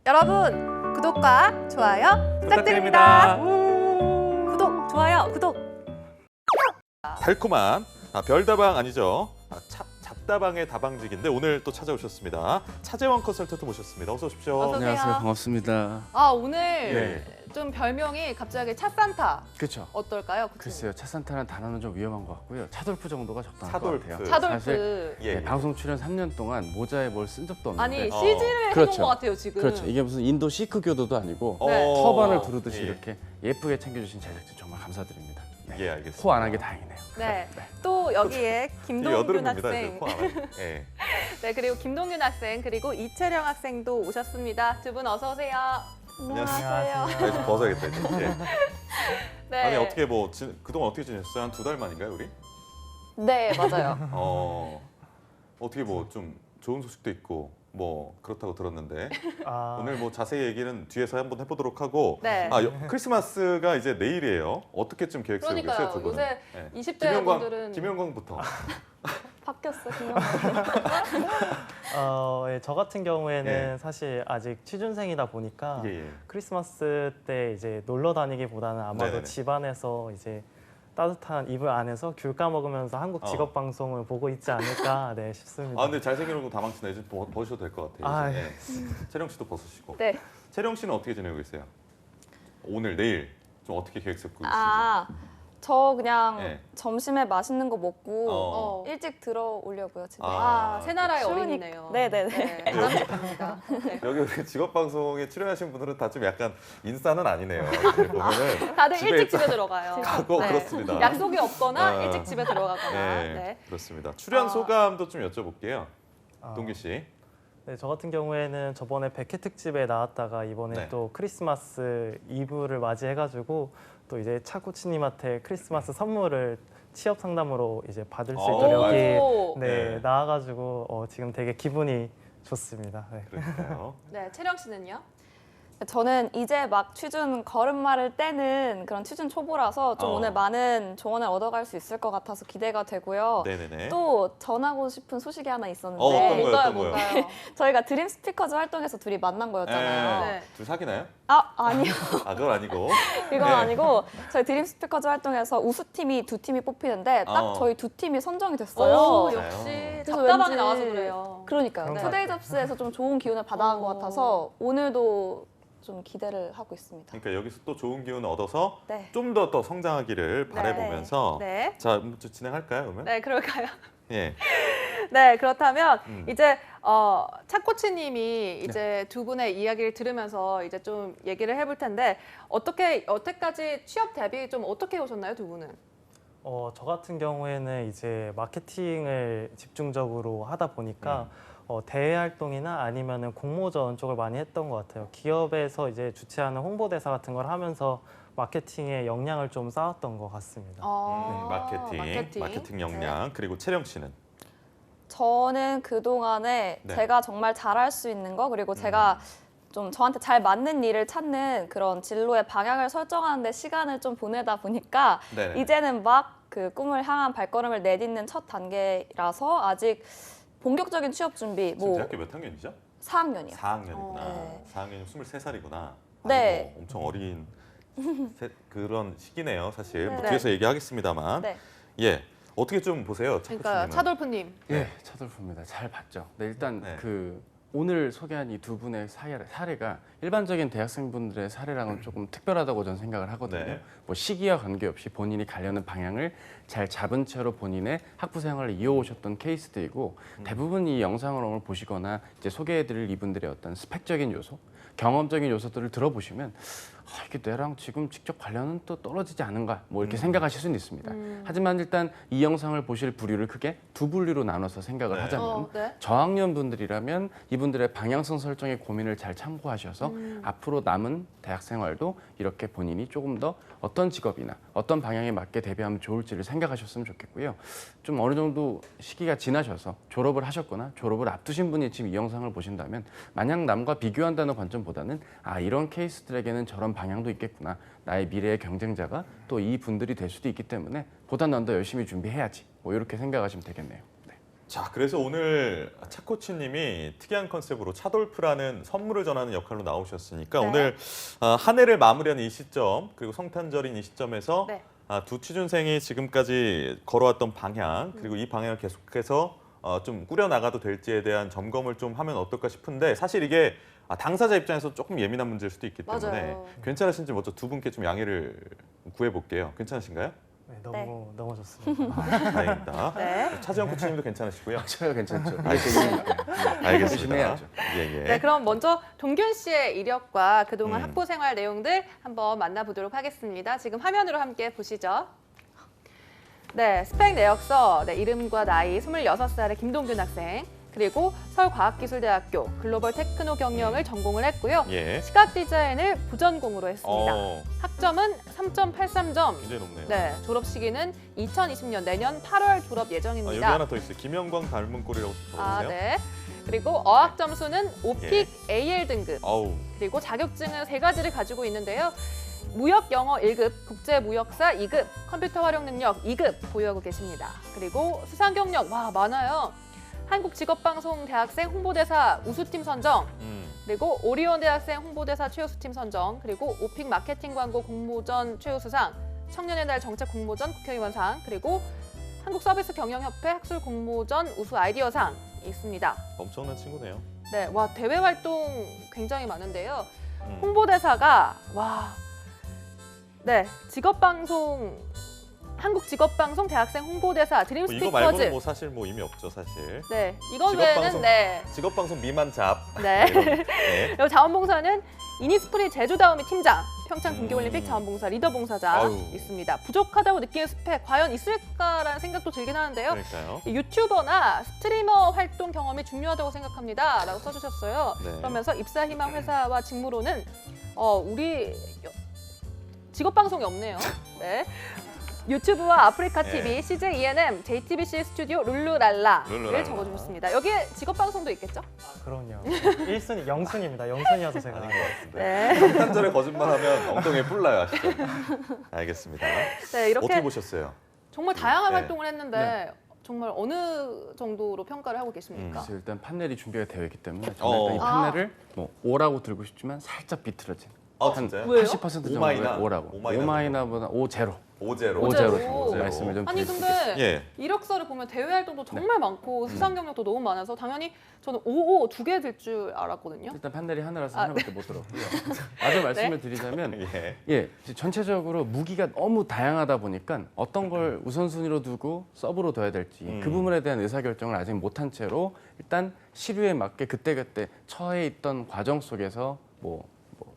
여러분 구독과 좋아요 부탁드립니다. 구독, 좋아요, 구독. 달콤한 별다방 아니죠. 잡다방의 다방직인데 오늘 또 찾아오셨습니다. 차재원 컨설턴트 모셨습니다. 어서 오십시오. 어서 오세요. 안녕하세요. 반갑습니다. 오늘 네. 좀 별명이 갑자기 차산타 그렇죠. 어떨까요? 글쎄요. 차산타라는 단어는 좀 위험한 것 같고요. 차돌프 정도가 적당할 차돌프. 것 같아요. 차돌프. 사실 예. 방송 출연 3년 동안 모자에 뭘 쓴 적도 없는데 아니 CG를 해놓은 그렇죠. 것 같아요 지금. 그렇죠. 이게 무슨 인도 시크 교도도 아니고 네. 터반을 두르듯이 예. 이렇게 예쁘게 챙겨주신 제작진 정말 감사드립니다. 예, 알겠습니다. 코 안 하게 다행이네요. 네. 또 여기에 김동균 여드름입니다. 이제 학생, 코안 하고. 예. 네 그리고 김동균 학생 그리고 이채령 학생도 오셨습니다. 두 분 어서 오세요. 안녕하세요. 좀 벗어야겠다 이제. 예. 네. 아니 어떻게 뭐 그동안 어떻게 지냈어요? 한 2달 만인가요, 우리? 네, 맞아요. 어떻게 뭐 좀 좋은 소식도 있고 뭐 그렇다고 들었는데 아, 오늘 뭐 자세히 얘기는 뒤에서 한번 해보도록 하고 네. 크리스마스가 이제 내일이에요. 어떻게쯤 계획 세우고 계세요, 그러니까요. 두 분은? 요새 예. 20대 분들은 김영광부터. 바뀌었어, 그냥. 예, 저 같은 경우에는 예. 사실 아직 취준생이다 보니까 예, 예. 크리스마스 때 이제 놀러 다니기보다는 아마도 네네네. 집안에서 이제 따뜻한 이불 안에서 귤 까먹으면서 한국 직업 방송을 보고 있지 않을까 네, 싶습니다. 근데 잘생긴 얼굴 다 망치네. 좀 벗으셔도 될 것 같아요. 아, 이제. 예. 채령 씨도 벗으시고. 네. 채령 씨는 어떻게 지내고 계세요? 오늘, 내일 좀 어떻게 계획 세우고 계신지. 저 그냥 네. 점심에 맛있는 거 먹고 어. 일찍 들어오려고요, 집에. 새 나라의 추우니- 어린이네요. 네네네. 네, 바람직합니다. 네. 여기 우리 직업 방송에 출연하신 분들은 다 좀 약간 인싸는 아니네요. 이렇게 보면은 다들 집에 일찍 있자- 집에 들어가요. 가고 그렇습니다. 약속이 없거나 어. 일찍 집에 들어가거나. 네, 네. 그렇습니다. 출연 어. 소감도 좀 여쭤볼게요. 아, 동규 씨. 네, 저 같은 경우에는 저번에 100회 특집에 나왔다가 이번에 네. 또 크리스마스 이브를 맞이해가지고 또 이제 차코치님한테 크리스마스 선물을 취업 상담으로 이제 받을 수 있도록 오. 여기 오. 네, 네. 나와가지고 지금 되게 기분이 좋습니다. 네. 그러니까요. 네, 채령 씨는요? 저는 이제 막 취준 걸음마를 떼는 그런 취준 초보라서 좀 어. 오늘 많은 조언을 얻어갈 수 있을 것 같아서 기대가 되고요. 네네네. 또 전하고 싶은 소식이 하나 있었는데 어떤 거요? 뭔가요, 어떤 거요? 뭔가요? 저희가 드림 스피커즈 활동에서 둘이 만난 거였잖아요. 네. 둘 사귀나요? 아니요. 그건 아니고. 이건 네. 아니고 저희 드림 스피커즈 활동에서 우수팀이 두 팀이 뽑히는데 딱 어. 저희 두 팀이 선정이 됐어요. 오, 맞아요. 역시 그래서 답답하게 왠지- 나와서 그래요. 그러니까요. 그런 것 투데이 같아요. 잡스에서 좀 좋은 기운을 받아간 것 같아서 오늘도 좀 기대를 하고 있습니다. 그러니까 여기서 또 좋은 기운 얻어서 네. 좀 더 성장하기를 바라보면서 네. 자, 좀 진행할까요, 그러면? 네, 그럴까요? 예. 네, 그렇다면 이제 네. 차코치님이 이제 두 분의 이야기를 들으면서 이제 좀 얘기를 해볼 텐데 여태까지 취업 대비 좀 어떻게 오셨나요, 두 분은? 저 같은 경우에는 이제 마케팅을 집중적으로 하다 보니까 대외 활동이나 아니면은 공모전 쪽을 많이 했던 것 같아요. 기업에서 이제 주최하는 홍보대사 같은 걸 하면서 마케팅에 역량을 좀 쌓았던 것 같습니다. 마케팅 역량. 그리고 채령 씨는? 저는 그동안에 네. 제가 정말 잘할 수 있는 거 그리고 제가 좀 저한테 잘 맞는 일을 찾는 그런 진로의 방향을 설정하는 데 시간을 좀 보내다 보니까 네네. 이제는 막 그 꿈을 향한 발걸음을 내딛는 첫 단계라서 아직 본격적인 취업 준비 지금 뭐 대학교 몇 학년이죠? 4학년이요. 4학년이구나. 네. 4학년이 23살이구나. 네. 엄청 어린 그런 시기네요, 사실. 뭐 네. 뒤에서 얘기하겠습니다만. 네. 예. 어떻게 좀 보세요, 그러니까 차코치님은? 차돌프님. 예, 차돌프입니다. 잘 봤죠. 네, 일단 네. 오늘 소개한 이 두 분의 사례가 일반적인 대학생분들의 사례랑은 조금 특별하다고 저는 생각을 하거든요. 네. 뭐 시기와 관계없이 본인이 가려는 방향을 잘 잡은 채로 본인의 학부 생활을 이어오셨던 케이스들이고 대부분 이 영상을 오늘 보시거나 이제 소개해드릴 이분들의 어떤 스펙적인 요소, 경험적인 요소들을 들어보시면 이게 내랑 지금 직접 관련은 또 떨어지지 않은가 뭐 이렇게 생각하실 수는 있습니다. 하지만 일단 이 영상을 보실 부류를 크게 두 분류로 나눠서 생각을 네. 하자면 네. 저학년 분들이라면 이분들의 방향성 설정의 고민을 잘 참고하셔서 앞으로 남은 대학 생활도 이렇게 본인이 조금 더 어떤 직업이나 어떤 방향에 맞게 대비하면 좋을지를 생각하셨으면 좋겠고요. 좀 어느 정도 시기가 지나셔서 졸업을 하셨거나 졸업을 앞두신 분이 지금 이 영상을 보신다면 마냥 남과 비교한다는 관점보다는 이런 케이스들에게는 저런 방향도 있겠구나. 나의 미래의 경쟁자가 또 이 분들이 될 수도 있기 때문에 보다 난 더 열심히 준비해야지. 뭐 이렇게 생각하시면 되겠네요. 네. 자, 그래서 오늘 차코치님이 특이한 컨셉으로 차돌프라는 선물을 전하는 역할로 나오셨으니까 네. 오늘 한 해를 마무리하는 이 시점 그리고 성탄절인 이 시점에서 네. 두 취준생이 지금까지 걸어왔던 방향 그리고 이 방향을 계속해서 좀 꾸려나가도 될지에 대한 점검을 좀 하면 어떨까 싶은데 사실 이게 당사자 입장에서 조금 예민한 문제일 수도 있기 때문에 맞아요. 괜찮으신지 먼저 두 분께 좀 양해를 구해볼게요. 괜찮으신가요? 네, 너무 좋습니다. 다행입니다. 네. 차지영 코치님도 괜찮으시고요. 저요 괜찮죠. 알겠습니다. 열심히 해야죠. 예. 네, 그럼 먼저 동균 씨의 이력과 그동안 음. 학부 생활 내용들 한번 만나보도록 하겠습니다. 지금 화면으로 함께 보시죠. 네, 스펙 내역서, 네, 이름과 나이 26살의 김동균 학생, 그리고 서울과학기술대학교 글로벌 테크노 경영을 전공을 했고요. 예. 시각 디자인을 부전공으로 했습니다. 학점은 3.83점. 굉장히 높네요. 네, 졸업 시기는 2020년 내년 8월 졸업 여기 예정입니다. 하나 더 있어요. 김영광 닮은 꼴이라고 적어주세요. 네. 그리고 어학 점수는 오픽 예. AL 등급. 어우, 그리고 자격증은 3가지를 가지고 있는데요. 무역 영어 1급, 국제 무역사 2급, 컴퓨터 활용 능력 2급 보유하고 계십니다. 그리고 수상 경력 와 많아요. 한국직업방송 대학생 홍보대사 우수팀 선정, 그리고 오리온 대학생 홍보대사 최우수팀 선정, 그리고 오픽 마케팅 광고 공모전 최우수상, 청년의 날 정책 공모전 국회의원상, 그리고 한국서비스경영협회 학술 공모전 우수 아이디어상 있습니다. 엄청난 친구네요. 네, 와 대외 활동 굉장히 많은데요. 음. 홍보대사가 네 한국직업방송 대학생 홍보대사 드림 이거 말고는 스피커즈. 뭐 사실 뭐 의미 없죠, 사실. 네, 이건 외에는 직업방송. 네, 직업방송 미만 잡. 네. 네. 그리고 자원봉사는 이니스프리 제주다우미 팀장, 평창 음. 동계올림픽 자원봉사 리더봉사자 아유. 있습니다. 부족하다고 느끼는 스펙 과연 있을까라는 생각도 들긴 하는데요. 그러니까요. 유튜버나 스트리머 활동 경험이 중요하다고 생각합니다. 라고 써주셨어요. 네. 그러면서 입사 희망 회사와 직무로는 우리 직업방송이 없네요. 네. 유튜브와 아프리카 TV, 네. CJ ENM, JTBC 스튜디오 룰루랄라를 룰루랄라. 적어주셨습니다. 여기에 직업방송도 있겠죠? 그럼요. 1순위, 0순위입니다. 0순위여서 제가. 아닌 것 같은데. 네. 성탄절에 거짓말하면 엉덩이에 뿔 나요, 아시죠? 알겠습니다. 네, 이렇게 어떻게 보셨어요? 정말 다양한 네. 활동을 했는데 정말 어느 정도로 평가를 하고 계십니까? 그래서 일단 판넬이 준비가 되어 있기 때문에 어. 저는 일단 이 판넬을 뭐 5라고 들고 싶지만 살짝 비틀어진 진짜요? 왜요? 80% 오마이나? 정도의 5라고. 오마이나 오마이나보다 5제로. 오제로. 오제로. 5제로 말씀을 좀 아니 드리겠습니다. 근데 예. 이력서를 보면 대외 활동도 정말 많고 수상 경력도 너무 많아서 당연히 저는 55 두 개 될 줄 알았거든요. 일단 판넬이 하나라서 아, 하나밖에 못 들었고요. 아주 말씀을 드리자면 예. 전체적으로 무기가 너무 다양하다 보니까 어떤 걸 우선순위로 두고 서브로 둬야 될지 그 부분에 대한 의사결정을 아직 못한 채로 일단 시류에 맞게 그때그때 처해 있던 과정 속에서 뭐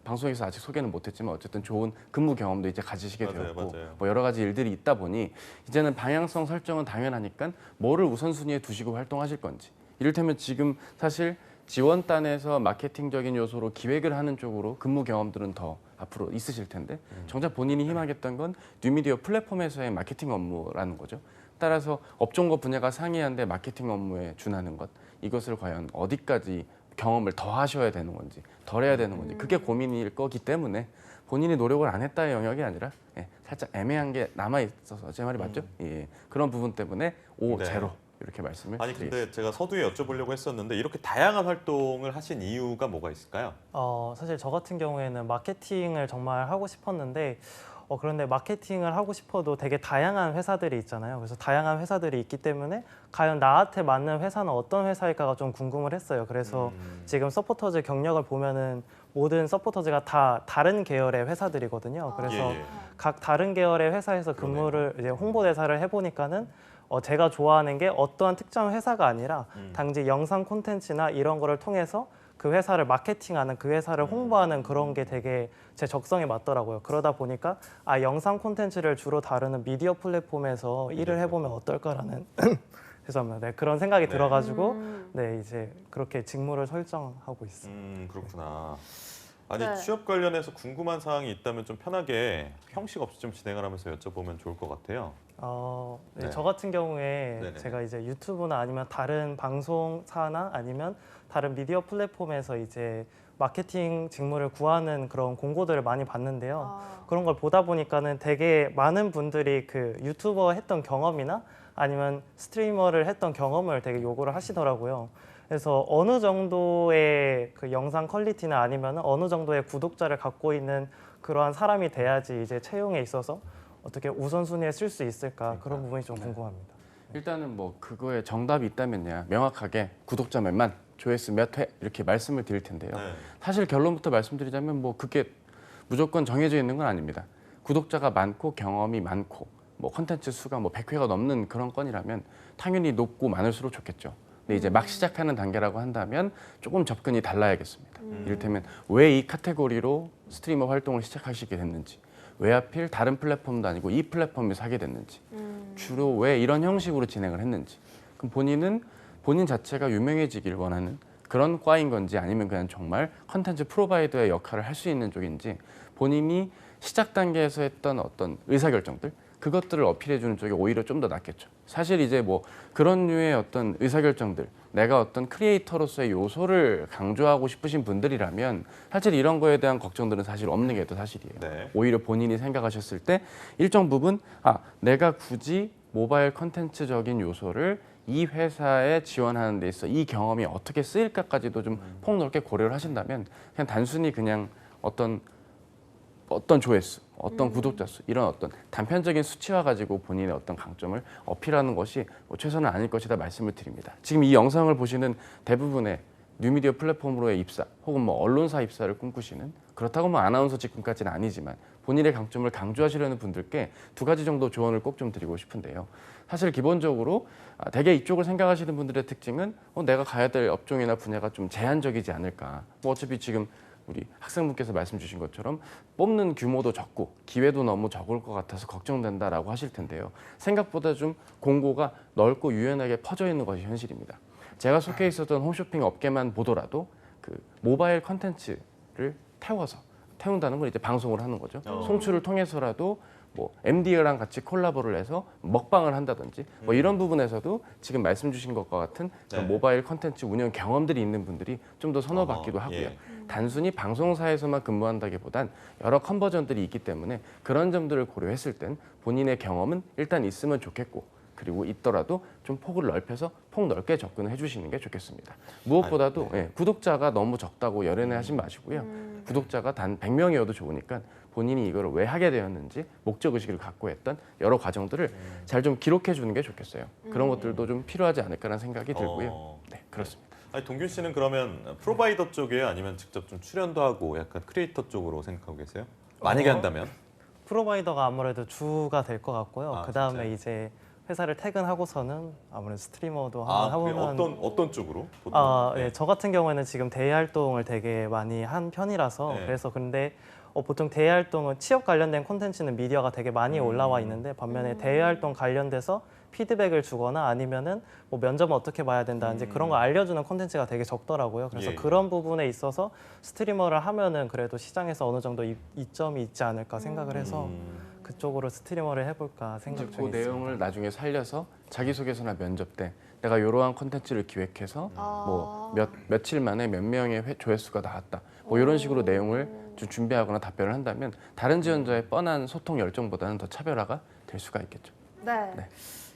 방송에서 아직 소개는 못했지만 어쨌든 좋은 근무 경험도 이제 가지시게 맞아요, 되었고 맞아요. 뭐 여러 가지 일들이 있다 보니 이제는 방향성 설정은 당연하니까 뭐를 우선순위에 두시고 활동하실 건지 이를테면 지금 사실 지원단에서 마케팅적인 요소로 기획을 하는 쪽으로 근무 경험들은 더 앞으로 있으실 텐데 정작 본인이 희망했던 건 뉴미디어 플랫폼에서의 마케팅 업무라는 거죠. 따라서 업종과 분야가 상이한데 마케팅 업무에 준하는 것 이것을 과연 어디까지 경험을 더 하셔야 되는 건지 덜 해야 되는 건지 그게 고민일 거기 때문에 본인이 노력을 안 했다의 영역이 아니라 살짝 애매한 게 남아 있어서 제 말이 맞죠? 예, 그런 부분 때문에 5, 네. 제로 이렇게 말씀을 아니 드리겠습니다. 근데 제가 서두에 여쭤보려고 했었는데 이렇게 다양한 활동을 하신 이유가 뭐가 있을까요? 사실 저 같은 경우에는 마케팅을 정말 하고 싶었는데 그런데 마케팅을 하고 싶어도 되게 다양한 회사들이 있잖아요. 그래서 다양한 회사들이 있기 때문에 과연 나한테 맞는 회사는 어떤 회사일까가 좀 궁금을 했어요. 그래서 지금 서포터즈 경력을 보면은 모든 서포터즈가 다 다른 계열의 회사들이거든요. 그래서 예. 각 다른 계열의 회사에서 근무를 이제 홍보대사를 해보니까는 제가 좋아하는 게 어떠한 특정 회사가 아니라 단지 영상 콘텐츠나 이런 거를 통해서 그 회사를 마케팅하는 그 회사를 홍보하는 그런 게 되게 제 적성에 맞더라고요. 그러다 보니까 영상 콘텐츠를 주로 다루는 미디어 플랫폼에서 일을 해보면 어떨까라는 죄송합니다. 네, 그런 생각이 들어가지고 네 이제 그렇게 직무를 설정하고 있습니다. 그렇구나. 아니 네. 취업 관련해서 궁금한 사항이 있다면 좀 편하게 형식 없이 좀 진행을 하면서 여쭤보면 좋을 것 같아요. 네, 네. 저 같은 경우에 네네네. 제가 이제 유튜브나 아니면 다른 방송사나 아니면 다른 미디어 플랫폼에서 이제 마케팅 직무를 구하는 그런 공고들을 많이 봤는데요. 그런 걸 보다 보니까는 되게 많은 분들이 그 유튜버 했던 경험이나 아니면 스트리머를 했던 경험을 되게 요구를 하시더라고요. 그래서 어느 정도의 그 영상 퀄리티나 아니면 어느 정도의 구독자를 갖고 있는 그러한 사람이 돼야지 이제 채용에 있어서 어떻게 우선순위에 쓸 수 있을까 그런 부분이 좀 궁금합니다. 일단은 뭐 그거에 정답이 있다면야 명확하게 구독자 몇만, 조회수 몇 회 이렇게 말씀을 드릴 텐데요. 네. 사실 결론부터 말씀드리자면 뭐 그게 무조건 정해져 있는 건 아닙니다. 구독자가 많고 경험이 많고 뭐 콘텐츠 수가 뭐 100회가 넘는 그런 건이라면 당연히 높고 많을수록 좋겠죠. 근데 이제 막 시작하는 단계라고 한다면 조금 접근이 달라야겠습니다. 이를테면 왜 이 카테고리로 스트리머 활동을 시작하시게 됐는지, 왜 하필 다른 플랫폼도 아니고 이 플랫폼에서 하게 됐는지, 주로 왜 이런 형식으로 진행을 했는지, 그럼 본인은 본인 자체가 유명해지길 원하는 그런 과인 건지 아니면 그냥 정말 컨텐츠 프로바이더의 역할을 할 수 있는 쪽인지 본인이 시작 단계에서 했던 어떤 의사결정들 그것들을 어필해 주는 쪽이 오히려 좀 더 낫겠죠. 사실 이제 뭐 그런 류의 어떤 의사결정들 내가 어떤 크리에이터로서의 요소를 강조하고 싶으신 분들이라면 사실 이런 거에 대한 걱정들은 사실 없는 게 더 사실이에요. 네. 오히려 본인이 생각하셨을 때 일정 부분 내가 굳이 모바일 컨텐츠적인 요소를 이 회사에 지원하는 데 있어 이 경험이 어떻게 쓰일까까지도 좀 폭넓게 고려를 하신다면 그냥 단순히 그냥 어떤 조회수, 어떤 구독자 수 이런 어떤 단편적인 수치화 가지고 본인의 어떤 강점을 어필하는 것이 뭐 최선은 아닐 것이다 말씀을 드립니다. 지금 이 영상을 보시는 대부분의 뉴미디어 플랫폼으로의 입사 혹은 뭐 언론사 입사를 꿈꾸시는 그렇다고 뭐 아나운서 직군까지는 아니지만 본인의 강점을 강조하시려는 분들께 두 가지 정도 조언을 꼭 좀 드리고 싶은데요. 사실 기본적으로 대개 이쪽을 생각하시는 분들의 특징은 내가 가야 될 업종이나 분야가 좀 제한적이지 않을까. 뭐 어차피 지금 우리 학생분께서 말씀 주신 것처럼 뽑는 규모도 적고 기회도 너무 적을 것 같아서 걱정된다라고 하실 텐데요. 생각보다 좀 공고가 넓고 유연하게 퍼져 있는 것이 현실입니다. 제가 속해 있었던 홈쇼핑 업계만 보더라도 그 모바일 컨텐츠를 태운다는 건 이제 방송을 하는 거죠. 송출을 통해서라도 뭐 MD랑 같이 콜라보를 해서 먹방을 한다든지 뭐 이런 부분에서도 지금 말씀 주신 것과 같은 네. 모바일 컨텐츠 운영 경험들이 있는 분들이 좀 더 선호받기도 하고요. 예. 단순히 방송사에서만 근무한다기보단 여러 컨버전들이 있기 때문에 그런 점들을 고려했을 땐 본인의 경험은 일단 있으면 좋겠고 그리고 있더라도 좀 폭을 넓혀서 폭 넓게 접근을 해주시는 게 좋겠습니다. 무엇보다도 구독자가 너무 적다고 열연해하지 마시고요. 구독자가 단 100명이어도 좋으니까 본인이 이걸 왜 하게 되었는지 목적의식을 갖고 했던 여러 과정들을 잘 좀 기록해 주는 게 좋겠어요. 그런 것들도 좀 필요하지 않을까라는 생각이 들고요. 네, 그렇습니다. 아니, 동균 씨는 그러면 프로바이더 쪽이에요? 아니면 직접 좀 출연도 하고 약간 크리에이터 쪽으로 생각하고 계세요? 만약에 한다면? 프로바이더가 아무래도 주가 될 것 같고요. 그 다음에 진짜요? 이제 회사를 퇴근하고서는 아무래도 스트리머도 아, 한번 그래요? 해보면 어떤 쪽으로? 보통? 네, 저 같은 경우에는 지금 대외 활동을 되게 많이 한 편이라서 네. 그래서 근데 보통 대외 활동은 취업 관련된 콘텐츠는 미디어가 되게 많이 올라와 있는데 반면에 대외 활동 관련돼서 피드백을 주거나 아니면은 뭐 면접은 어떻게 봐야 된다든지 그런 거 알려주는 콘텐츠가 되게 적더라고요. 그래서 예. 그런 부분에 있어서 스트리머를 하면은 그래도 시장에서 어느 정도 이점이 있지 않을까 생각을 해서 그쪽으로 스트리머를 해볼까 생각 그 중에 있습니다. 내용을 나중에 살려서 자기소개서나 면접 때 내가 이러한 콘텐츠를 기획해서 뭐 며칠 만에 몇 명의 조회수가 나왔다. 뭐 이런 식으로 내용을 좀 준비하거나 답변을 한다면 다른 지원자의 뻔한 소통 열정보다는 더 차별화가 될 수가 있겠죠. 네. 네.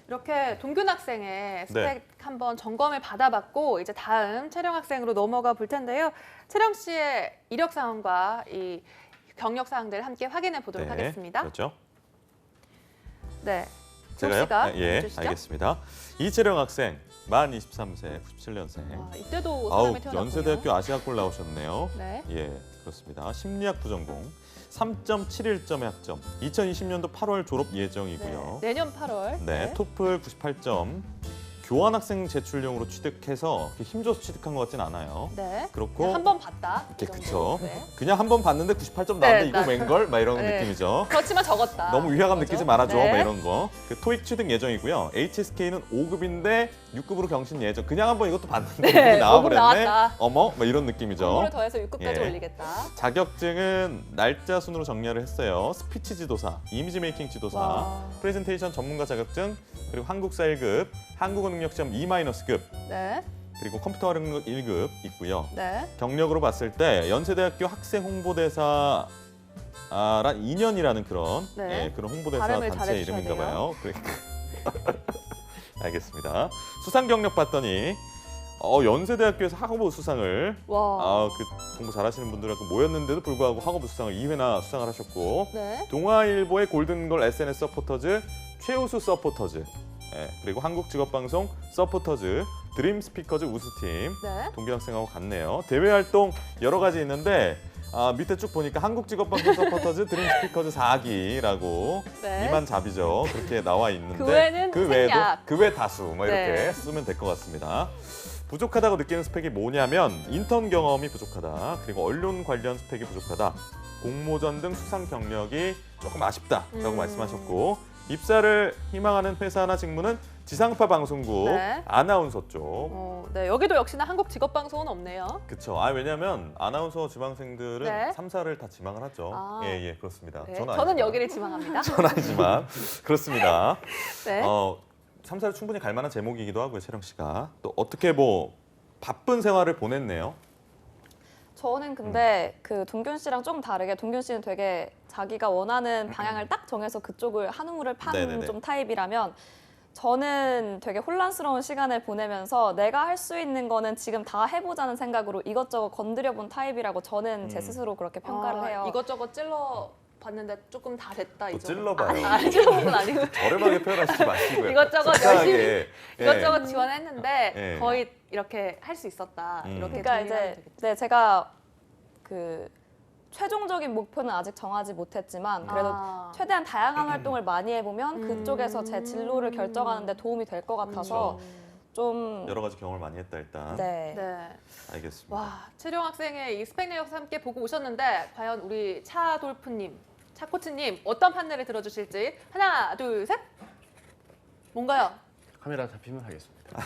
이렇게 동균 학생의 스펙 한번 점검을 받아봤고 이제 다음 채령 학생으로 넘어가 볼 텐데요. 채령 씨의 이력 사항과 이 경력 사항들 함께 확인해 보도록 하겠습니다. 그렇죠. 네. 제가요? 씨가 예, 해주시죠. 알겠습니다. 이채령 학생, 만 23세, 97년생. 이때도 아우, 사람이 태어났군요. 연세대학교 아시아골 나오셨네요. 네. 예, 그렇습니다. 심리학 부전공, 3.71점의 학점, 2020년도 8월 졸업 예정이고요. 네. 내년 8월. 네, 토플 98점, 교환학생 제출용으로 취득해서 힘줘서 취득한 것 같진 않아요. 네. 그렇고 한 번 봤다. 이렇게 그 그쵸. 정도. 네. 그냥 한 번 봤는데 98점 나왔는데 네, 이거 웬걸? 막 이런 네. 느낌이죠. 그렇지만 적었다. 너무 위화감 그거죠? 느끼지 말아줘, 네. 막 이런 거. 그 토익 취득 예정이고요. HSK는 5급인데 6급으로 경신 예정. 그냥 한번 이것도 봤는데 네, 6급이 나와버렸네. 나왔다. 어머, 막 이런 느낌이죠. 공부를 더해서 6급까지 예. 올리겠다. 자격증은 날짜 순으로 정리를 했어요. 스피치 지도사, 이미지 메이킹 지도사, 와. 프레젠테이션 전문가 자격증, 그리고 한국사 1급, 한국어 능력 시험 2-급, 네. 그리고 컴퓨터 능력 1급 있고요. 네. 경력으로 봤을 때 연세대학교 학생 홍보대사 란 2년이라는 그런 네. 그런 홍보대사 발음을 단체 잘해주셔야 이름인가 돼요. 봐요. 그러니까 알겠습니다. 수상 경력 봤더니 연세대학교에서 학업부 수상을 와. 그 공부 잘하시는 분들하고 모였는데도 불구하고 학업부 수상을 2회나 수상을 하셨고 네. 동아일보의 골든걸 SNS 서포터즈 최우수 서포터즈 그리고 한국직업방송 서포터즈 드림 스피커즈 우수팀 네. 동기학생하고 같네요. 대외 활동 여러 가지 있는데 밑에 쭉 보니까 한국직업방송 서포터즈 드림 스피커즈 4기라고 네. 이만 잡이죠. 그렇게 나와 있는데 그 외에는 그 외에도 생략. 그 외 다수 뭐 이렇게 네. 쓰면 될 것 같습니다. 부족하다고 느끼는 스펙이 뭐냐면 인턴 경험이 부족하다. 그리고 언론 관련 스펙이 부족하다. 공모전 등 수상 경력이 조금 아쉽다라고 말씀하셨고 입사를 희망하는 회사나 직무는 지상파 방송국 네. 아나운서 쪽. 네, 여기도 역시나 한국직업방송은 없네요. 그렇죠. 왜냐하면 아나운서 지망생들은 네. 3사를 다 지망을 하죠. 아. 예, 그렇습니다. 네, 저는 저는 아니지만. 여기를 지망합니다. 저는 아니지만 그렇습니다. 네. 3사를 충분히 갈 만한 제목이기도 하고요, 채령 씨가. 또 어떻게 뭐 바쁜 생활을 보냈네요. 저는 근데 그 동균 씨랑 조금 다르게 동균 씨는 되게 자기가 원하는 방향을 딱 정해서 그쪽을 한 우물을 파는 네네네. 좀 타입이라면 저는 되게 혼란스러운 시간을 보내면서 내가 할 수 있는 거는 지금 다 해보자는 생각으로 이것저것 건드려본 타입이라고 저는 제 스스로 그렇게 평가를 해요. 이것저것 찔러 봤는데 조금 다 됐다. 또 이 정도. 찔러봐요. 찔러본 건 아니고 저렴하게 표현하시지 마시고요. 이것저것 적당하게. 열심히 예. 이것저것 지원했는데 예. 거의 이렇게 할 수 있었다. 이렇게 그러니까 정리하면 이제 되겠죠. 네, 제가 그 최종적인 목표는 아직 정하지 못했지만 그래도 아. 최대한 다양한 활동을 많이 해보면 그쪽에서 제 진로를 결정하는 데 도움이 될 것 같아서 좀 여러 가지 경험을 많이 했다 일단. 네. 네. 알겠습니다. 와, 채령 학생의 이 스펙 내역 함께 보고 오셨는데 과연 우리 차돌프님, 차코치님 어떤 판례를 들어주실지 하나, 둘, 셋. 뭔가요? 카메라 잡히면 하겠습니다.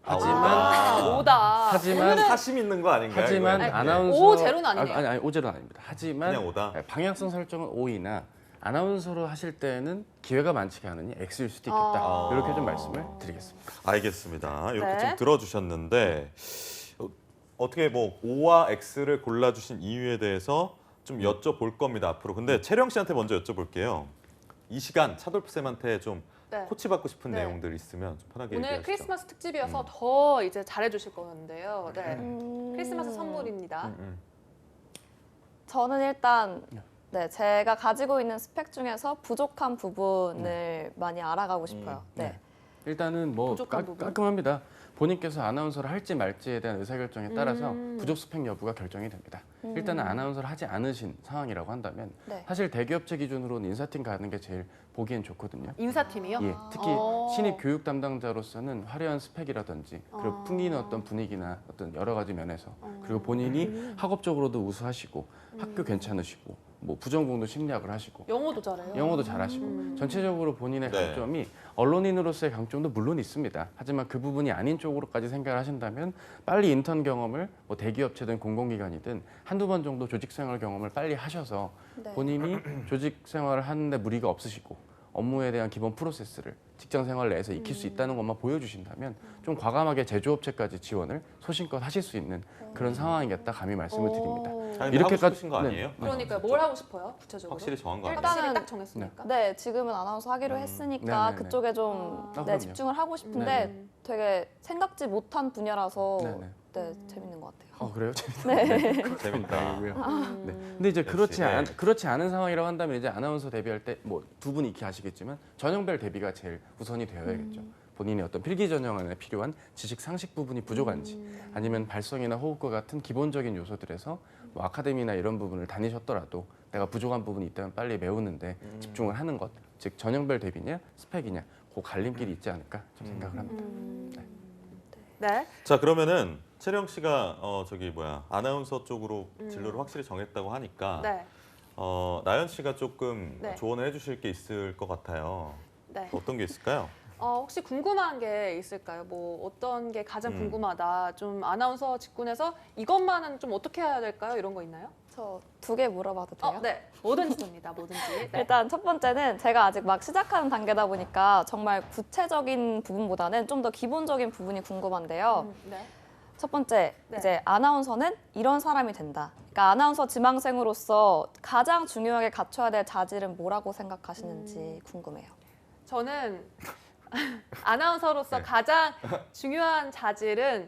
오다. 하지만 사심 있는 거 아닌가요? 하지만 이거? 아나운서 오, 제로는 아니네요. 아니 오제로는 아닙니다. 하지만 그냥 오다? 방향성 설정은 O이나 아나운서로 하실 때는 기회가 많지가 않으니 X일 수도 있겠다. 아. 이렇게 좀 말씀을 드리겠습니다. 알겠습니다. 이렇게 네. 좀 들어주셨는데 어떻게 뭐 O와 X를 골라주신 이유에 대해서 좀 여쭤볼 겁니다 앞으로. 근데 채령 씨한테 먼저 여쭤볼게요. 이 시간 차돌프 쌤한테 좀 네. 코치받고 싶은 네. 내용들 있으면 좀 편하게 오늘 얘기하시죠. 크리스마스 특집이어서 더 이제 잘해주실 건데요. 네. 음. 크리스마스 선물입니다. 저는 일단 네, 제가 가지고 있는 스펙 중에서 부족한 부분을 많이 알아가고 싶어요. 네. 일단은 뭐 부족한 부분? 깔끔합니다. 본인께서 아나운서를 할지 말지에 대한 의사결정에 따라서 음. 부족 스펙 여부가 결정이 됩니다. 일단은 아나운서를 하지 않으신 상황이라고 한다면 네. 사실 대기업체 기준으로는 인사팀 가는 게 제일 보기엔 좋거든요. 인사팀이요? 예, 특히 신입 교육 담당자로서는 화려한 스펙이라든지 그리고 풍기는 어떤 분위기나 어떤 여러 가지 면에서 그리고 본인이 학업적으로도 우수하시고 학교 괜찮으시고 뭐 부전공도 심리학을 하시고 영어도 잘해요. 영어도 잘하시고 전체적으로 본인의 네. 강점이 언론인으로서의 강점도 물론 있습니다. 하지만 그 부분이 아닌 쪽으로까지 생각을 하신다면 빨리 인턴 경험을 뭐 대기업체든 공공기관이든 한두 번 정도 조직생활 경험을 빨리 하셔서 네. 본인이 조직생활을 하는데 무리가 없으시고 업무에 대한 기본 프로세스를 직장생활 내에서 익힐 수 있다는 것만 보여주신다면 좀 과감하게 제조업체까지 지원을 소신껏 하실 수 있는 그런 상황이겠다 감히 말씀을 드립니다. 아니, 이렇게 하고 까- 싶으신 거 네. 아니에요? 그러니까 뭘 하고 싶어요? 구체적으로? 확실히 정한 거 아니에요? 확실히 일단은- 딱 정했으니까. 네, 지금은 아나운서 하기로 했으니까 네네네. 그쪽에 좀 아, 네, 그럼요. 집중을 하고 싶은데 네네. 되게 생각지 못한 분야라서 네네. 네, 재밌는 것 같아요. 그래요? 재밌다. 다행이고요. 네. 근데 이제 역시, 네. 그렇지 않은 상황이라고 한다면 이제 아나운서 데뷔할 때 뭐 두 분이 익히 아시겠지만 전형별 대비가 제일 우선이 되어야겠죠. 본인의 어떤 필기 전형에 필요한 지식 상식 부분이 부족한지 아니면 발성이나 호흡과 같은 기본적인 요소들에서 뭐 아카데미나 이런 부분을 다니셨더라도 내가 부족한 부분이 있다면 빨리 메우는데 집중을 하는 것, 즉 전형별 대비냐 스펙이냐 그 갈림길이 있지 않을까 좀 생각을 합니다. 네. 자 그러면은 채령 씨가 아나운서 쪽으로 진로를 확실히 정했다고 하니까 네. 나연 씨가 조금 네. 조언을 해주실 게 있을 것 같아요. 네. 어떤 게 있을까요? 혹시 궁금한 게 있을까요? 뭐 어떤 게 가장 궁금하다. 좀 아나운서 직군에서 이것만은 좀 어떻게 해야 될까요? 이런 거 있나요? 저 두 개 물어봐도 돼요? 네. 뭐든지 됩니다. 뭐든지. 네. 일단 첫 번째는 제가 아직 막 시작하는 단계다 보니까 정말 구체적인 부분보다는 좀 더 기본적인 부분이 궁금한데요. 네. 첫 번째, 네. 이제 아나운서는 이런 사람이 된다. 그러니까 아나운서 지망생으로서 가장 중요하게 갖춰야 될 자질은 뭐라고 생각하시는지 궁금해요. 저는 아나운서로서 네. 가장 중요한 자질은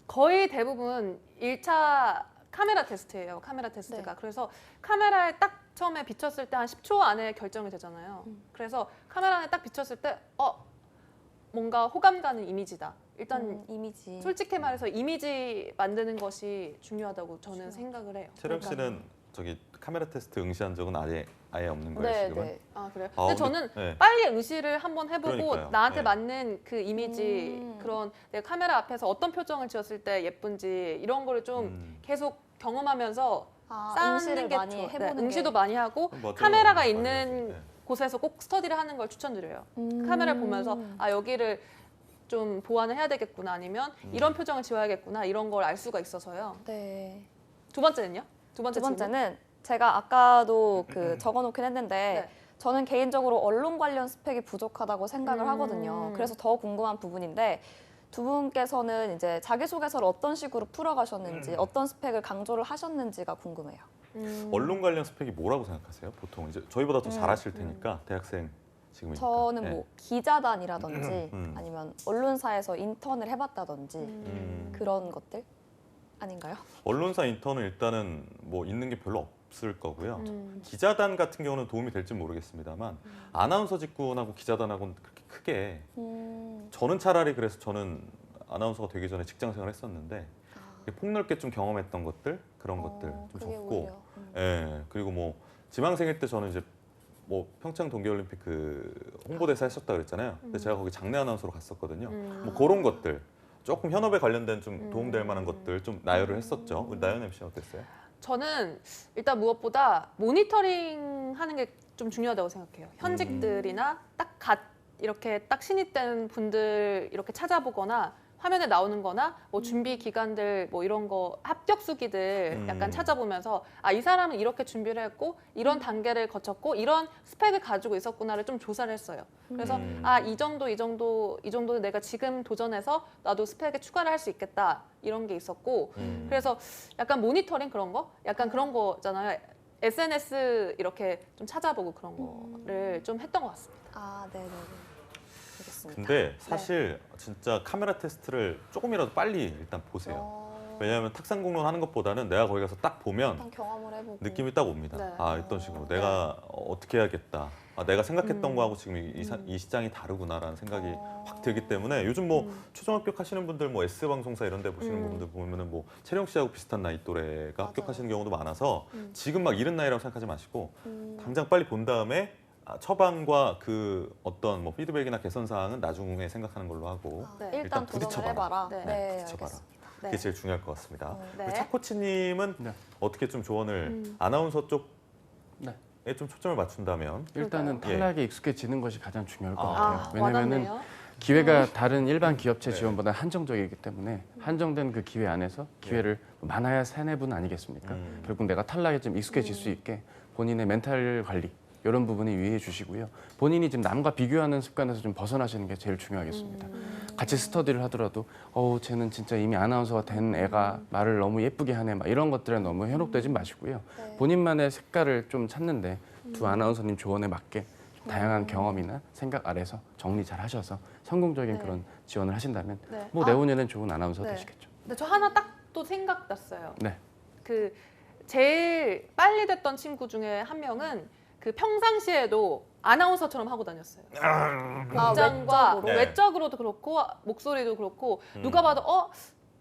거의 대부분 1차 카메라 테스트예요. 카메라 테스트가. 그래서 카메라에 딱 처음에 비쳤을 때 한 10초 안에 결정이 되잖아요. 그래서 카메라에 딱 비쳤을 때 뭔가 호감 가는 이미지다. 일단 이미지. 솔직히 말해서 이미지 만드는 것이 중요하다고 저는 생각을 해요. 채령 씨는 저기 카메라 테스트 응시한 적은 아예 없는 거예요, 네, 지금은? 네. 아 그래요? 아, 근데 근데- 저는 네. 빨리 응시를 한번 해보고 그러니까요. 나한테 네. 맞는 그 이미지 음. 그런 내가 카메라 앞에서 어떤 표정을 지었을 때 예쁜지 이런 거를 좀 계속 경험하면서 쌓는 응시를 게 많이 좋아요. 해보는 네, 응시도 게. 많이 하고 맞아요. 카메라가 맞아요. 있는 네. 곳에서 꼭 스터디를 하는 걸 추천드려요. 음. 카메라를 보면서 아 여기를 좀 보완을 해야 되겠구나 아니면 이런 표정을 지어야겠구나 이런 걸 알 수가 있어서요. 네. 두 번째는요? 두 두 질문? 번째는 제가 아까도 적어놓긴 했는데 네. 저는 개인적으로 언론 관련 스펙이 부족하다고 생각을 음. 하거든요. 그래서 더 궁금한 부분인데 두 분께서는 이제 자기소개서를 어떤 식으로 풀어가셨는지 어떤 스펙을 강조를 하셨는지가 궁금해요. 언론 관련 스펙이 뭐라고 생각하세요? 보통 이제 저희보다 더 잘하실 테니까 대학생 지금이니까. 저는 네. 뭐 기자단이라든지 음. 아니면 언론사에서 인턴을 해봤다든지 음. 그런 것들 아닌가요? 언론사 인턴은 일단은 뭐 있는 게 별로 없을 거고요. 음. 기자단 같은 경우는 도움이 될지 모르겠습니다만 아나운서 직군하고 기자단하고는 그렇게 크게 저는 차라리 그래서 저는 아나운서가 되기 전에 직장 생활을 했었는데 폭넓게 좀 경험했던 것들 그런 것들 좀 그게 적고 오히려. 예 그리고 뭐 지망생일 때 저는 이제 뭐 평창 동계올림픽 그 홍보대사 했었다 그랬잖아요. 근데 제가 거기 장내 아나운서로 갔었거든요. 뭐 그런 것들 조금 현업에 관련된 좀 도움될 만한 것들 좀 나열을 했었죠. 우리 나연 MC 어땠어요? 저는 일단 무엇보다 모니터링 하는 게 좀 중요하다고 생각해요. 현직들이나 이렇게 딱 신입된 분들 이렇게 찾아보거나 화면에 나오는 거나 뭐 준비 기간들 뭐 이런 거 합격수기들 약간 찾아보면서 아, 이 사람은 이렇게 준비를 했고 이런 단계를 거쳤고 이런 스펙을 가지고 있었구나를 좀 조사를 했어요. 그래서 아, 이 정도 내가 지금 도전해서 나도 스펙에 추가를 할 수 있겠다. 이런 게 있었고 그래서 약간 모니터링 그런 거? 약간 그런 거잖아요. SNS 이렇게 좀 찾아보고 그런 거를 좀 했던 것 같습니다. 아, 네네네. 알겠습니다. 근데 사실 진짜 카메라 테스트를 조금이라도 빨리 일단 보세요. 왜냐하면 탁상 공론 하는 것보다는 내가 거기 가서 딱 보면 일단 경험을 해보고 느낌이 딱 옵니다. 네. 아, 어떤 식으로 내가 어떻게 해야겠다. 아, 내가 생각했던 거하고 지금 이 시장이 다르구나라는 생각이 확 들기 때문에 요즘 뭐 초중 합격하시는 분들 뭐 S 방송사 이런 데 보시는 분들 보면은 뭐 채령 씨하고 비슷한 나이 또래가 합격하시는 경우도 많아서 지금 막 이른 나이라고 생각하지 마시고 당장 빨리 본 다음에 처방과 그 어떤 뭐 피드백이나 개선 사항은 나중에 생각하는 걸로 하고 네. 일단 일단 도전을 부딪혀봐라. 해봐라. 네. 네, 부딪혀봐라. 알겠습니다. 네. 그게 제일 중요할 것 같습니다. 네. 우리 차코치님은 네. 어떻게 좀 조언을 아나운서 쪽에 네. 좀 초점을 맞춘다면 일단은 그럴까요? 탈락에 익숙해지는 것이 가장 중요할 것 아, 같아요. 왜냐면은 와닿네요. 기회가 다른 일반 기업체 네. 지원보다 한정적이기 때문에 한정된 그 기회 안에서 기회를 많아야 3-4분 아니겠습니까? 결국 내가 탈락에 좀 익숙해질 수 있게 본인의 멘탈 관리 이런 부분이 유의해 주시고요. 본인이 지금 남과 비교하는 습관에서 좀 벗어나시는 게 제일 중요하겠습니다. 같이 스터디를 하더라도 쟤는 진짜 이미 아나운서가 된 애가 말을 너무 예쁘게 하네 막 이런 것들에 너무 현혹되지 마시고요. 본인만의 색깔을 좀 찾는데 두 아나운서님 조언에 맞게 다양한 경험이나 생각 아래서 정리 잘 하셔서 성공적인 네. 그런 지원을 하신다면 네. 뭐 내후년엔 좋은 아나운서 네. 되시겠죠. 근데 저 하나 딱 또 생각났어요. 네. 그 제일 빨리 됐던 친구 중에 한 명은 그 평상시에도 아나운서처럼 하고 다녔어요. 복장과 외적으로? 네. 외적으로도 그렇고 목소리도 그렇고 누가 봐도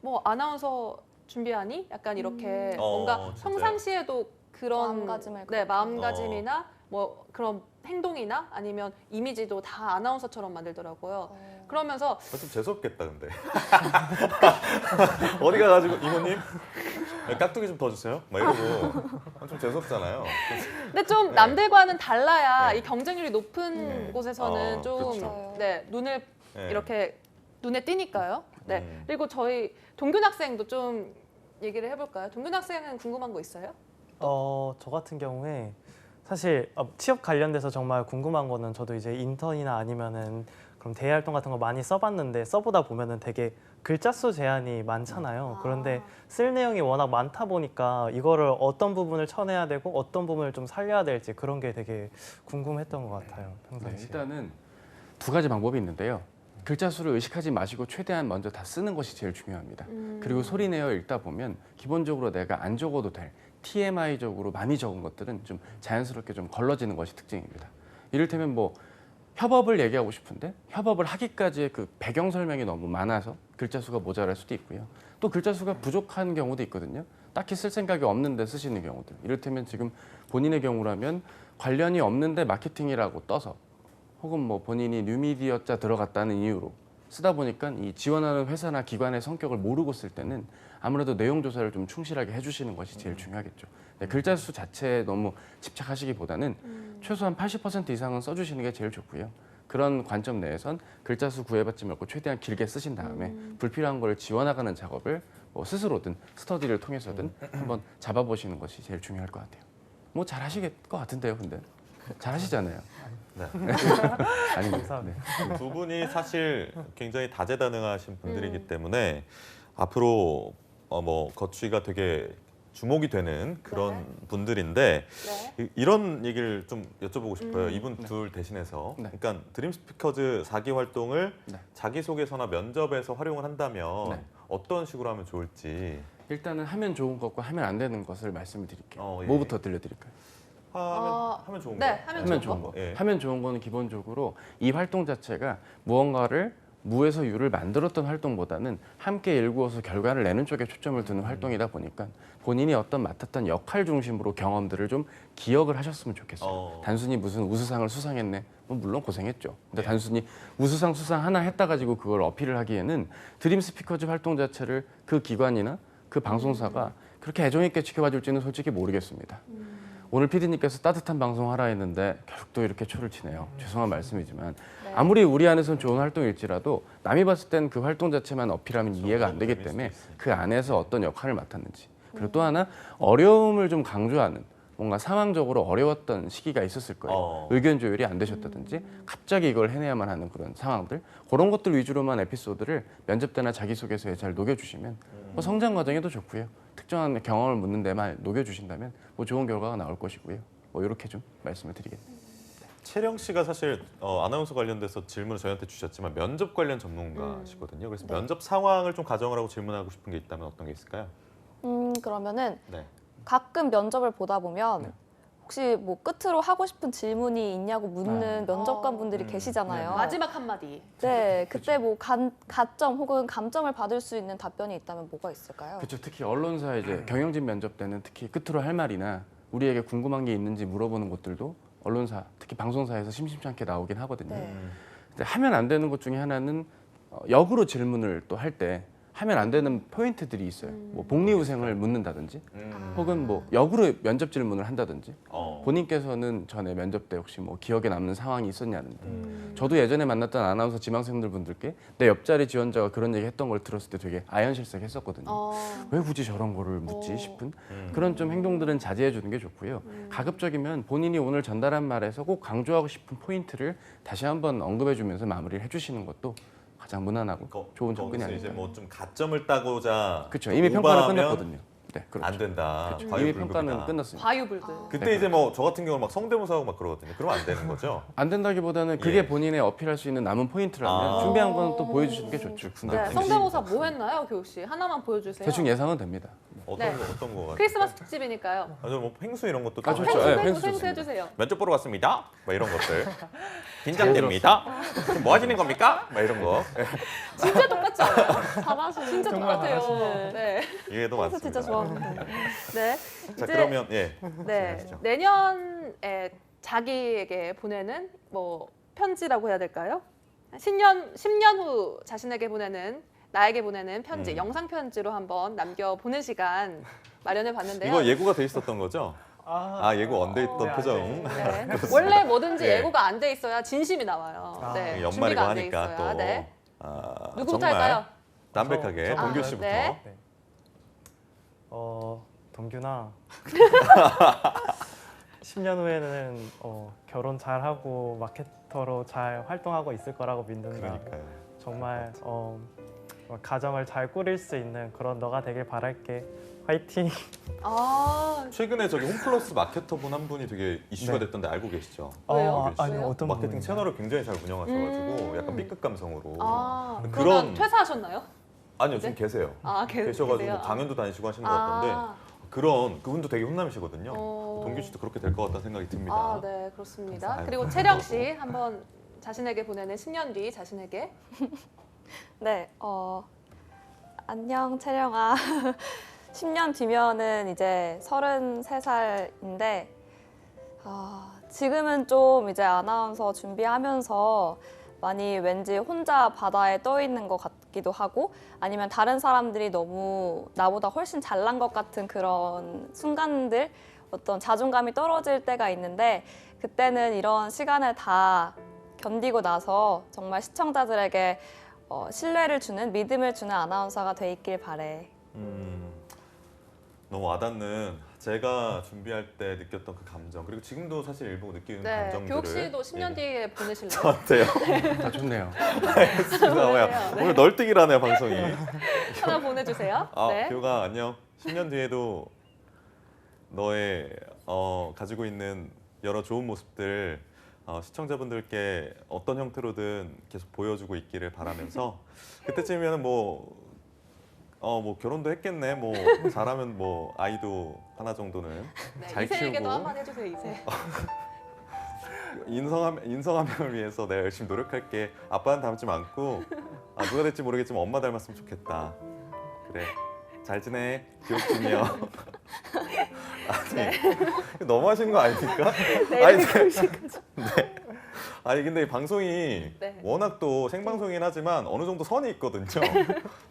뭐 아나운서 준비하니? 약간 이렇게 뭔가 진짜요? 평상시에도 그런 마음가짐을 네, 그렇게. 마음가짐이나 뭐 그런 행동이나 아니면 이미지도 다 아나운서처럼 만들더라고요. 그러면서 좀 재수없겠다 근데 어디 가가지고 이모님 깍두기 좀 더 주세요 막 이러고 좀 재수없잖아요. 근데 좀 남들과는 달라야 네. 이 경쟁률이 높은 네. 곳에서는 좀 그렇죠. 네, 눈을 네. 이렇게 눈에 띄니까요. 네. 그리고 저희 동균 학생도 좀 얘기를 해볼까요? 동균 학생은 궁금한 거 있어요? 저 같은 경우에 사실 취업 관련돼서 정말 궁금한 거는 저도 이제 인턴이나 아니면은 그럼 대외 활동 같은 거 많이 써봤는데 써보다 보면은 되게 글자 수 제한이 많잖아요. 그런데 쓸 내용이 워낙 많다 보니까 이거를 어떤 부분을 쳐내야 되고 어떤 부분을 좀 살려야 될지 그런 게 되게 궁금했던 것 같아요. 네, 평상시에. 일단은 두 가지 방법이 있는데요. 글자 수를 의식하지 마시고 최대한 먼저 다 쓰는 것이 제일 중요합니다. 그리고 소리 내어 읽다 보면 기본적으로 내가 안 적어도 될 TMI적으로 많이 적은 것들은 좀 자연스럽게 좀 걸러지는 것이 특징입니다. 이를테면 뭐 협업을 얘기하고 싶은데 협업을 하기까지의 그 배경 설명이 너무 많아서 글자 수가 모자랄 수도 있고요. 또 글자 수가 부족한 경우도 있거든요. 딱히 쓸 생각이 없는데 쓰시는 경우들. 이를테면 지금 본인의 경우라면 관련이 없는데 마케팅이라고 떠서 혹은 뭐 본인이 뉴미디어자 들어갔다는 이유로 쓰다 보니까 이 지원하는 회사나 기관의 성격을 모르고 쓸 때는 아무래도 내용 조사를 좀 충실하게 해주시는 것이 제일 중요하겠죠. 네, 글자 수 자체에 너무 집착하시기보다는 최소한 80% 이상은 써주시는 게 제일 좋고요. 그런 관점 내에선 글자 수 구애받지 말고 최대한 길게 쓰신 다음에 불필요한 걸 지워나가는 작업을 뭐 스스로든 스터디를 통해서든 한번 잡아보시는 것이 제일 중요할 것 같아요. 뭐 잘하실 것 같은데요, 근데 잘하시잖아요. 네. 아닙니다. 네. 두 분이 사실 굉장히 다재다능하신 분들이기 때문에 앞으로 뭐 거취가 되게 주목이 되는 그런 분들인데 네. 이런 얘기를 좀 여쭤보고 싶어요. 이분 둘 대신해서. 네. 그러니까 드림 스피커즈 4기 활동을 네. 자기소개서나 면접에서 활용을 한다면 네. 어떤 식으로 하면 좋을지. 일단은 하면 좋은 것과 하면 안 되는 것을 말씀을 드릴게요. 예. 뭐부터 들려드릴까요? 하면 좋은 네, 거. 하면 하면 좋은 좋은 거. 예. 하면 좋은 거는 기본적으로 이 활동 자체가 무언가를 무에서 유를 만들었던 활동보다는 함께 일구어서 결과를 내는 쪽에 초점을 두는 활동이다 보니까 본인이 어떤 맡았던 역할 중심으로 경험들을 좀 기억을 하셨으면 좋겠어요. 단순히 무슨 우수상을 수상했네. 뭐 물론 고생했죠. 근데 단순히 우수상 수상 하나 했다 가지고 그걸 어필을 하기에는 드림 스피커즈 활동 자체를 그 기관이나 그 방송사가 그렇게 애정 있게 지켜봐 줄지는 솔직히 모르겠습니다. 오늘 PD님께서 따뜻한 방송 하라 했는데 결국 또 이렇게 초를 치네요. 죄송한 말씀이지만 아무리 우리 안에서는 좋은 활동일지라도 남이 봤을 땐 그 활동 자체만 어필하면 이해가 안 되기 때문에 그 안에서 어떤 역할을 맡았는지 그리고 또 하나 어려움을 좀 강조하는 뭔가 상황적으로 어려웠던 시기가 있었을 거예요. 의견 조율이 안 되셨다든지 갑자기 이걸 해내야만 하는 그런 상황들 그런 것들 위주로만 에피소드를 면접 때나 자기소개서에 잘 녹여주시면 뭐 성장 과정에도 좋고요. 특정한 경험을 묻는 데만 녹여주신다면 뭐 좋은 결과가 나올 것이고요. 뭐 이렇게 좀 말씀을 드리겠습니다. 채령 씨가 사실 아나운서 관련돼서 질문을 저희한테 주셨지만 면접 관련 전문가시거든요. 그래서 면접 상황을 좀 가정을 하고 질문하고 싶은 게 있다면 어떤 게 있을까요? 그러면은 네. 가끔 면접을 보다 보면 혹시 뭐 끝으로 하고 싶은 질문이 있냐고 묻는 면접관 분들이 계시잖아요. 마지막 한마디. 네, 그때 뭐 가점 혹은 감점을 받을 수 있는 답변이 있다면 뭐가 있을까요? 그렇죠. 특히 언론사 이제 경영진 면접 때는 특히 끝으로 할 말이나 우리에게 궁금한 게 있는지 물어보는 것들도 언론사, 특히 방송사에서 심심치 않게 나오긴 하거든요. 네. 근데 하면 안 되는 것 중에 하나는 역으로 질문을 또 할 때 하면 안 되는 포인트들이 있어요. 뭐 복리후생을 묻는다든지 혹은 뭐 역으로 면접 질문을 한다든지 본인께서는 전에 면접 때 혹시 뭐 기억에 남는 상황이 있었냐는데 저도 예전에 만났던 아나운서 지망생들 분들께 내 옆자리 지원자가 그런 얘기 했던 걸 들었을 때 되게 아연실색했었거든요. 왜 굳이 저런 거를 묻지 싶은 그런 좀 행동들은 자제해 주는 게 좋고요. 가급적이면 본인이 오늘 전달한 말에서 꼭 강조하고 싶은 포인트를 다시 한번 언급해 주면서 마무리를 해주시는 것도 가장 무난하고 좋은 접근이 거기서 이제 아닐까. 뭐 좀 가점을 따고자 그렇죠. 이미 평가는 오버하면 끝났거든요. 네, 그렇죠. 안 된다. 이미 과유불급이다. 평가는 끝났습니다. 과유불급. 그때 이제 뭐 저 같은 경우는 막 성대모사하고 막 그러거든요. 그러면 안 되는 거죠? 안 된다기보다는 그게 예. 본인의 어필할 수 있는 남은 포인트라면 준비한 건 또 보여주시는 게 좋죠. 네, 성대모사 뭐 했나요, 교우 씨? 하나만 보여주세요. 대충 예상은 됩니다. 어떤 거 같아요? 크리스마스 특집이니까요. 아니면 뭐 펭수 이런 것도 아, 좀 좋죠. 펭수, 네, 펭수, 펭수 펭수 좋습니다. 해주세요. 면접 보러 갔습니다. 막 이런 것들. 긴장됩니다. 지금 뭐 하시는 겁니까? 막 이런 거. 진짜 똑같지 않아요? 잘하시는 진짜 똑같아요. 네. 이해도 펭수 많습니다. 진짜 좋아하는데. 네. 자, 이제 그러면 예. 네. 진행하시죠. 내년에 자기에게 보내는 뭐 편지라고 해야 될까요? 10년 후 자신에게 보내는 나에게 보내는 편지, 영상 편지로 한번 남겨 보는 시간 마련해 봤는데요. 이거 예고가 돼 있었던 거죠? 예고 안 돼 있던 네, 표정. 네. 원래 뭐든지 예. 예고가 안 돼 있어야 진심이 나와요. 네. 연말이고 준비가 안 돼 하니까 있어야. 또 네. 누구부터 정말 할까요? 담백하게 저- 동규 씨부터. 네. 네. 동규나 10년 후에는 결혼 잘하고 마케터로 잘 활동하고 있을 거라고 믿는다. 그러니까요. 정말 가정을 잘 꾸릴 수 있는 그런 너가 되길 바랄게. 화이팅! 아, 최근에 저기 홈플러스 마케터분 한 분이 되게 이슈가 네. 됐던데 알고 계시죠? 왜요? 아니 왜요? 어떤 마케팅 부분인가요? 채널을 굉장히 잘 운영하셔가지고 음. 약간 B급 감성으로 아, 그런- 그러면 퇴사하셨나요? 아니요 지금 네? 계세요. 아, 계셔가지고 계세요? 강연도 다니시고 하시는 것 같던데 그런 그분도 되게 훈남이시거든요. 어. 동규 씨도 그렇게 될 것 같다는 생각이 듭니다. 아, 네, 그렇습니다. 감사해요. 그리고 채령 씨 한번 자신에게 보내는 10년 뒤 자신에게. 네, 안녕 채령아. 10년 뒤면은 이제 33살인데 지금은 좀 이제 아나운서 준비하면서 많이 왠지 혼자 바다에 떠 있는 것 같기도 하고 아니면 다른 사람들이 너무 나보다 훨씬 잘난 것 같은 그런 순간들 어떤 자존감이 떨어질 때가 있는데 그때는 이런 시간을 다 견디고 나서 정말 시청자들에게 신뢰를 주는 믿음을 주는 아나운서가 돼 있길 바래. 너무 와닿는 제가 준비할 때 느꼈던 그 감정 그리고 지금도 사실 일부 느끼는 네, 감정들을 교욱 씨도 10년 예. 뒤에 보내실래요? 저한테요. 다 좋네요. 알겠습니다. 보내세요. 네. 오늘 널뛰기라네요 방송이. 하나 보내주세요. 아, 네. 교우가 안녕. 10년 뒤에도 너의 가지고 있는 여러 좋은 모습들 시청자분들께 어떤 형태로든 계속 보여주고 있기를 바라면서 그때쯤이면 뭐 결혼도 했겠네. 뭐 잘하면 뭐 아이도 하나 정도는 네, 잘 이세에게도 키우고 한번 해주세요, 이세. 인성 한 명을 위해서 내가 열심히 노력할게. 아빠는 닮지 않고 누가 될지 모르겠지만 엄마 닮았으면 좋겠다. 그래. 잘 지내. 기억중이요. 아니 너무 하시는 거 아닙니까? 네, 아니, 이렇게 교육실까지. 네. 아니 근데 이 방송이 네. 워낙 또 생방송이긴 하지만 어느 정도 선이 있거든요.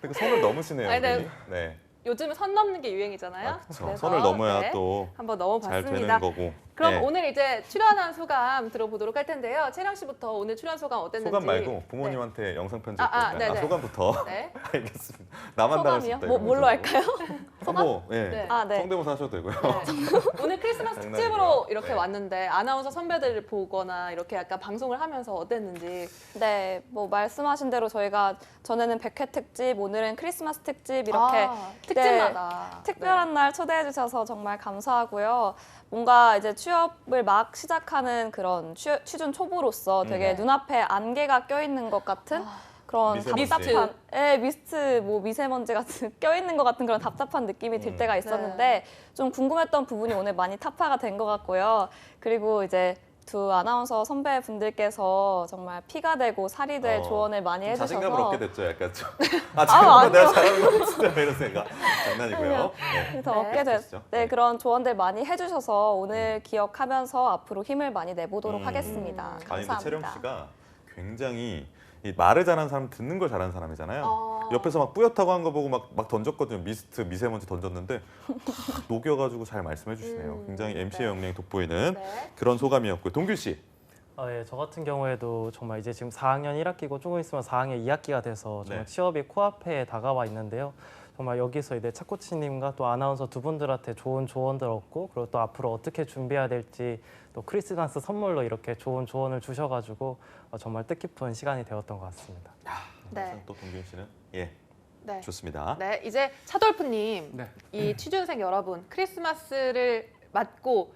그 선을 넘으시네요. 아니, 네. 이분이. 네. 요즘은 선 넘는 게 유행이잖아요. 그렇죠. 그래서, 선을 넘어야 네, 또 한번 잘 넘어봤습니다. 되는 거고. 그럼 네. 오늘 이제 출연한 소감 들어보도록 할 텐데요. 채령 씨부터 오늘 출연 소감 어땠는지. 소감 말고 부모님한테 영상 편지 네네. 소감부터. 네. 알겠습니다. 나만 당했을 소감이요? 때. 뭘로 할까요? 뭐, 예. 네. 네. 성대모사 하셔도 되고요. 네. 오늘 크리스마스 장난이고요. 특집으로 이렇게 네. 왔는데 아나운서 선배들을 보거나 이렇게 약간 방송을 하면서 어땠는지. 네, 뭐 말씀하신 대로 저희가 전에는 100회 특집, 오늘은 크리스마스 특집 이렇게 특집마다 특별한 날 초대해 주셔서 정말 감사하고요. 뭔가 이제 취업을 막 시작하는 그런 취준 초보로서 되게 네. 눈앞에 안개가 껴있는 것 같은 그런 미세먼지. 답답한 미스트 뭐 미세먼지 같은 껴있는 것 같은 그런 답답한 느낌이 들 때가 있었는데 좀 궁금했던 부분이 오늘 많이 타파가 된 것 같고요. 그리고 이제 두 아나운서 선배분들께서 정말 피가 되고 살이 될 조언을 많이 좀 해주셔서 자신감을 얻게 됐죠, 약간 좀. 잠깐만 내가 잘하는 거 같은데 이런 생각. 장난이고요. 네. 그래서 네. 얻게 그러시죠. 네, 네. 그런 조언들 많이 해주셔서 오늘 기억하면서 앞으로 힘을 많이 내보도록 하겠습니다. 아니 근데 감사합니다. 채령 씨가 굉장히 이 말을 잘하는 사람 듣는 걸 잘하는 사람이잖아요. 어. 옆에서 막 뿌옇다고 한 거 보고 막 던졌거든요. 미스트, 미세먼지 던졌는데 다 녹여가지고 잘 말씀해 주시네요. 굉장히 MC의 역량이 돋보이는 네. 그런 소감이었고요. 동규 씨. 예, 저 같은 경우에도 정말 이제 지금 4학년 1학기고 조금 있으면 4학년 2학기가 돼서 정말 네. 취업이 코앞에 다가와 있는데요. 정말 여기서 이제 차코치님과 또 아나운서 두 분들한테 좋은 조언들 얻고 그리고 또 앞으로 어떻게 준비해야 될지 또 크리스마스 선물로 이렇게 좋은 조언을 주셔가지고 정말 뜻깊은 시간이 되었던 것 같습니다. 네. 또 동규 씨는 예 네. 좋습니다. 네, 이제 차돌프님, 네. 이 취준생 여러분, 크리스마스를 맞고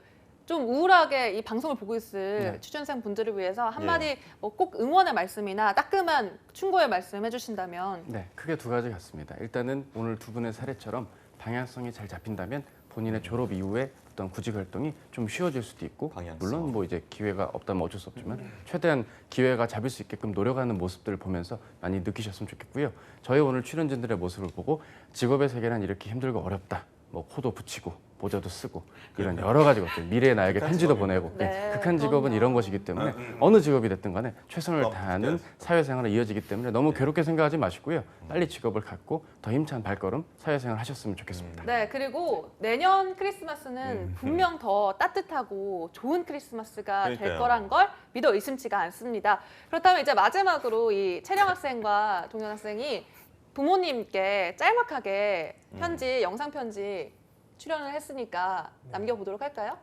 좀 우울하게 이 방송을 보고 있을 네. 취준생 분들을 위해서 한마디 뭐 꼭 응원의 말씀이나 따끔한 충고의 말씀 해주신다면. 네, 크게 두 가지 같습니다. 일단은 오늘 두 분의 사례처럼 방향성이 잘 잡힌다면 본인의 졸업 이후에 어떤 구직 활동이 좀 쉬워질 수도 있고 방향성. 물론 뭐 이제 기회가 없다면 어쩔 수 없지만 최대한 기회가 잡을 수 있게끔 노력하는 모습들을 보면서 많이 느끼셨으면 좋겠고요. 저희 오늘 출연진들의 모습을 보고 직업의 세계란 이렇게 힘들고 어렵다. 뭐 코도 붙이고 모자도 쓰고 이런 여러 가지 것들 미래의 나에게 편지도 보내고 네, 극한 직업은 그럼요. 이런 것이기 때문에 어느 직업이 됐든 간에 최선을 그럼 다하는 그래야지. 사회생활이 이어지기 때문에 너무 괴롭게 생각하지 마시고요. 빨리 직업을 갖고 더 힘찬 발걸음 사회생활 하셨으면 좋겠습니다. 네, 그리고 내년 크리스마스는 분명 더 따뜻하고 좋은 크리스마스가 될 그러니까요. 거란 걸 믿어 의심치가 않습니다. 그렇다면 이제 마지막으로 이 채령 학생과 동현 학생이 부모님께 짤막하게 편지, 영상 편지 출연을 했으니까 남겨보도록 할까요?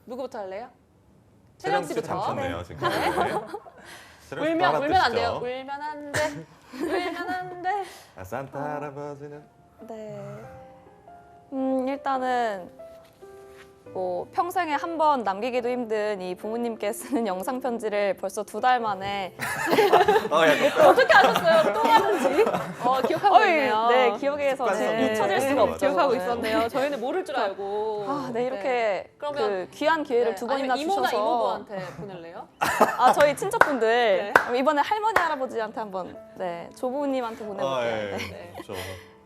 누구부터 할래요? 채령 채령 씨 씨부터. 잠쳤네요 지금. 네. 채령 씨도 울면 안 돼요. 알아듣시죠? 울면 안 돼. 왜난 안 돼? 아, 산타 할아버지는 네. 일단은 뭐 평생에 한 번 남기기도 힘든 이 부모님께 쓰는 영상 편지를 벌써 2달 만에 어떻게 아셨어요? 또 하는지? 기억하고 있네요. 네, 기억에서 습관성이. 잊혀질 수가 없죠. 기억하고 저는. 있었네요. 저희는 모를 줄 알고. 아, 네, 이렇게 그러면 그 귀한 기회를 네. 2번이나 아니면 이모나 주셔서 이모부한테 보낼래요? 아, 저희 친척분들 네. 그럼 이번에 할머니 할아버지한테 한번 네, 조부님한테 보내볼게요. 네. 네. 그렇죠.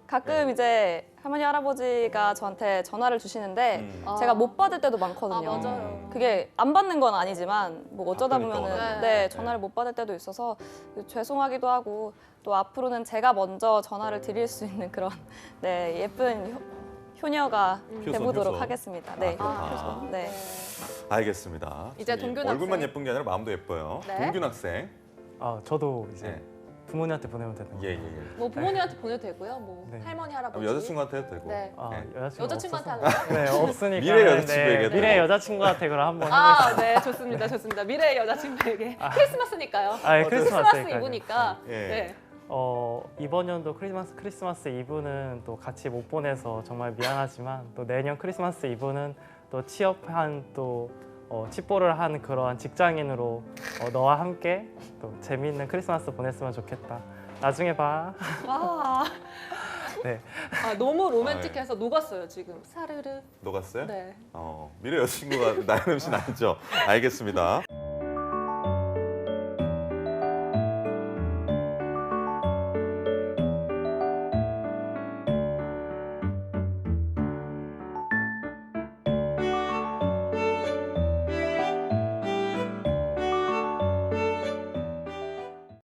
가끔 네. 이제 할머니 할아버지가 저한테 전화를 주시는데 제가 못 받을 때도 많거든요. 아, 맞아요. 그게 안 받는 건 아니지만 뭐 어쩌다 바쁘니까 보면은 워낙에. 네, 전화를 못 받을 때도 있어서 죄송하기도 하고 또 앞으로는 제가 먼저 전화를 드릴 수 있는 그런 네, 예쁜 효녀가 효소, 돼보도록 효소. 하겠습니다. 네. 아, 네. 알겠습니다. 이제 이 동균 얼굴만 학생. 예쁜 게 아니라 마음도 예뻐요. 네. 동균 학생. 저도 이제 네. 부모님한테 보내면 되는 예, 거예요. 예, 예. 뭐 부모님한테 보내도 되고요. 뭐 네. 할머니 아, 할아버지. 여자친구한테 해도 되고. 네. 네. 여자친구가 여자친구한테 없어서. 할래요? 네, 없으니까. 미래 여자친구에게 네, 미래 여자친구한테 그럼 한번 아, 네, 좋습니다, 좋습니다. 미래의 여자친구에게 크리스마스니까요. 아, 예, 크리스마스 크리스마스니까요. 이브니까. 예. 네. 이번 연도 크리스마스 이브는 또 같이 못 보내서 정말 미안하지만 또 내년 크리스마스 이브는 또 취업한 또 칩보를 한 그러한 직장인으로 너와 함께 또 재미있는 크리스마스 보냈으면 좋겠다. 나중에 봐. 와, 네. 아, 너무 로맨틱해서 녹았어요 지금. 사르르. 녹았어요? 네. 미래 여자친구가 나연 씨 아니죠? 알겠습니다.